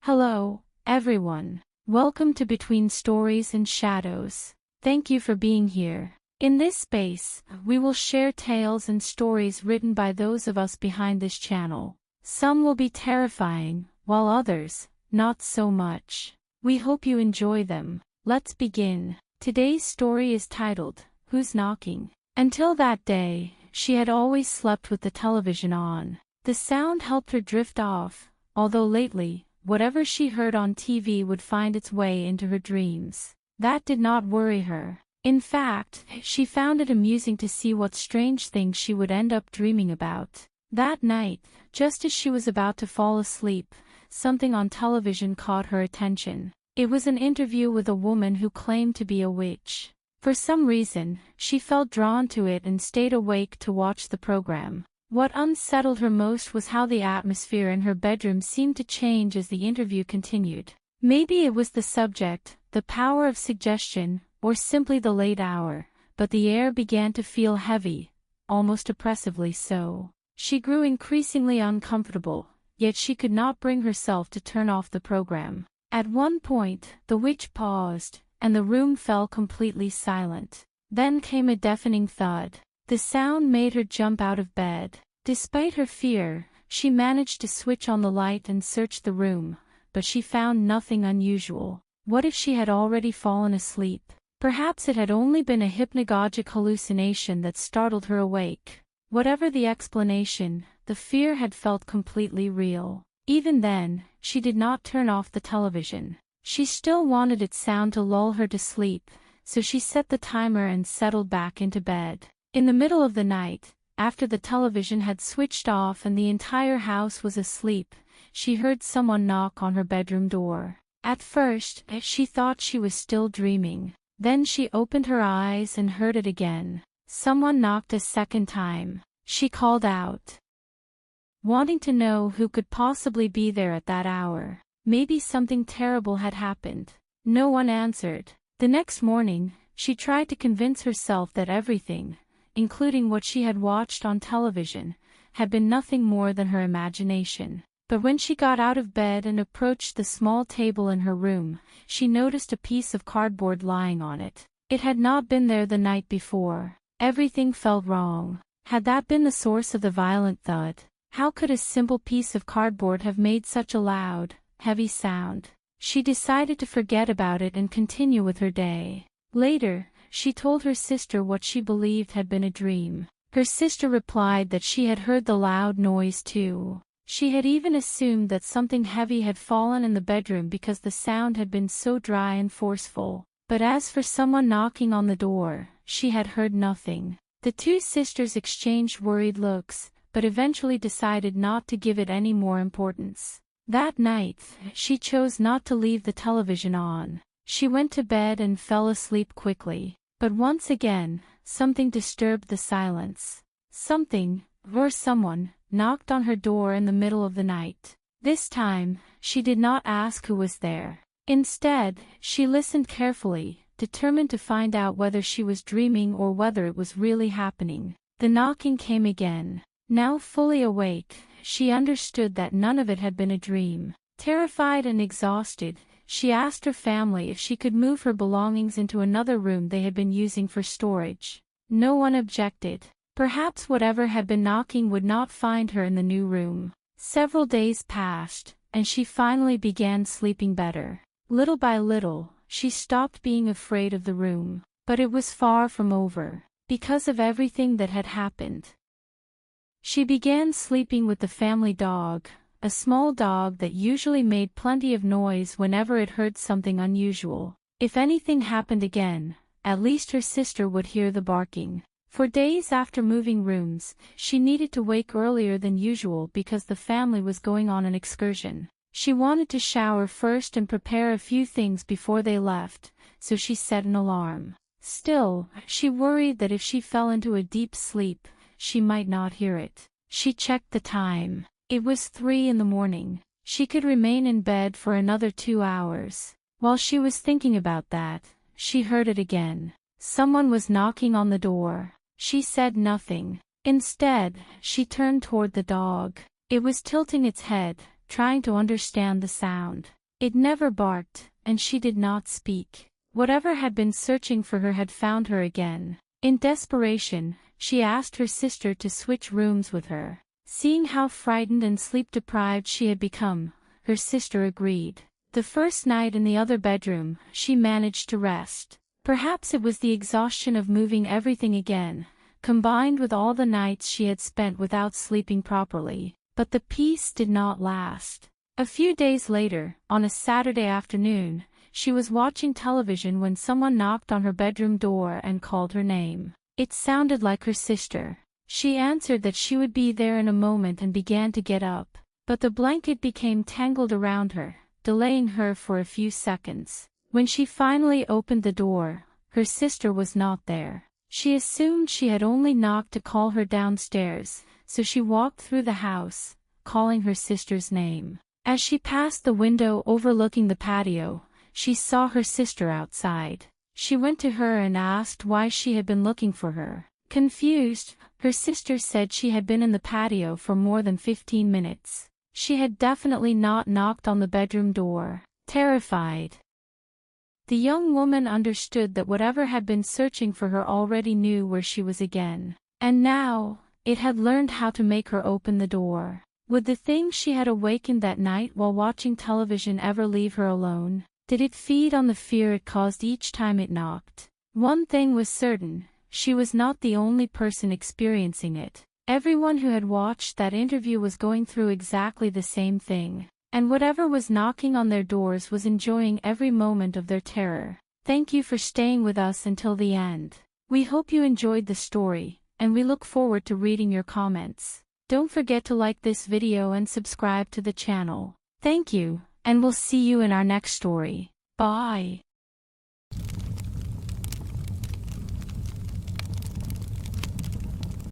Hello, everyone. Welcome to Between Stories and Shadows. Thank you for being here. In this space, we will share tales and stories written by those of us behind this channel. Some will be terrifying, while others, not so much. We hope you enjoy them. Let's begin. Today's story is titled, Who's Knocking? Until that day, she had always slept with the television on. The sound helped her drift off, although lately, whatever she heard on TV would find its way into her dreams. That did not worry her. In fact, she found it amusing to see what strange things she would end up dreaming about. That night, just as she was about to fall asleep, something on television caught her attention. It was an interview with a woman who claimed to be a witch. For some reason, she felt drawn to it and stayed awake to watch the program. What unsettled her most was how the atmosphere in her bedroom seemed to change as the interview continued. Maybe it was the subject, the power of suggestion, or simply the late hour, but the air began to feel heavy, almost oppressively so. She grew increasingly uncomfortable, yet she could not bring herself to turn off the program. At one point, the witch paused, and the room fell completely silent. Then came a deafening thud. The sound made her jump out of bed. Despite her fear, she managed to switch on the light and search the room, but she found nothing unusual. What if she had already fallen asleep? Perhaps it had only been a hypnagogic hallucination that startled her awake. Whatever the explanation, the fear had felt completely real. Even then, she did not turn off the television. She still wanted its sound to lull her to sleep, so she set the timer and settled back into bed. In the middle of the night, after the television had switched off and the entire house was asleep, she heard someone knock on her bedroom door. At first, she thought she was still dreaming. Then she opened her eyes and heard it again. Someone knocked a second time. She called out, wanting to know who could possibly be there at that hour. Maybe something terrible had happened. No one answered. The next morning, she tried to convince herself that everything, including what she had watched on television, had been nothing more than her imagination. But when she got out of bed and approached the small table in her room, she noticed a piece of cardboard lying on it. It had not been there the night before. Everything felt wrong. Had that been the source of the violent thud? How could a simple piece of cardboard have made such a loud, heavy sound? She decided to forget about it and continue with her day. Later, she told her sister what she believed had been a dream. Her sister replied that she had heard the loud noise too. She had even assumed that something heavy had fallen in the bedroom because the sound had been so dry and forceful. But as for someone knocking on the door, she had heard nothing. The two sisters exchanged worried looks, but eventually decided not to give it any more importance. That night, she chose not to leave the television on. She went to bed and fell asleep quickly. But once again, something disturbed the silence. Something, or someone, knocked on her door in the middle of the night. This time, she did not ask who was there. Instead, she listened carefully, determined to find out whether she was dreaming or whether it was really happening. The knocking came again. Now fully awake, she understood that none of it had been a dream. Terrified and exhausted, she asked her family if she could move her belongings into another room they had been using for storage. No one objected. Perhaps whatever had been knocking would not find her in the new room. Several days passed, and she finally began sleeping better. Little by little, she stopped being afraid of the room. But it was far from over. Because of everything that had happened, she began sleeping with the family dog, a small dog that usually made plenty of noise whenever it heard something unusual. If anything happened again, at least her sister would hear the barking. For days after moving rooms, she needed to wake earlier than usual because the family was going on an excursion. She wanted to shower first and prepare a few things before they left, so she set an alarm. Still, she worried that if she fell into a deep sleep, she might not hear it. She checked the time. It was 3 in the morning. She could remain in bed for another 2 hours. While she was thinking about that, she heard it again. Someone was knocking on the door. She said nothing. Instead, she turned toward the dog. It was tilting its head, trying to understand the sound. It never barked, and she did not speak. Whatever had been searching for her had found her again. In desperation, she asked her sister to switch rooms with her. Seeing how frightened and sleep-deprived she had become, her sister agreed. The first night in the other bedroom, she managed to rest. Perhaps it was the exhaustion of moving everything again, combined with all the nights she had spent without sleeping properly. But the peace did not last. A few days later, on a Saturday afternoon, she was watching television when someone knocked on her bedroom door and called her name. It sounded like her sister. She answered that she would be there in a moment and began to get up. But the blanket became tangled around her, delaying her for a few seconds. When she finally opened the door, her sister was not there. She assumed she had only knocked to call her downstairs, so she walked through the house, calling her sister's name. As she passed the window overlooking the patio, she saw her sister outside. She went to her and asked why she had been looking for her. Confused, her sister said she had been in the patio for more than 15 minutes. She had definitely not knocked on the bedroom door. Terrified, the young woman understood that whatever had been searching for her already knew where she was again. And now, it had learned how to make her open the door. Would the thing she had awakened that night while watching television ever leave her alone? Did it feed on the fear it caused each time it knocked? One thing was certain, she was not the only person experiencing it. Everyone who had watched that interview was going through exactly the same thing. And whatever was knocking on their doors was enjoying every moment of their terror. Thank you for staying with us until the end. We hope you enjoyed the story, and we look forward to reading your comments. Don't forget to like this video and subscribe to the channel. Thank you, and we'll see you in our next story. Bye.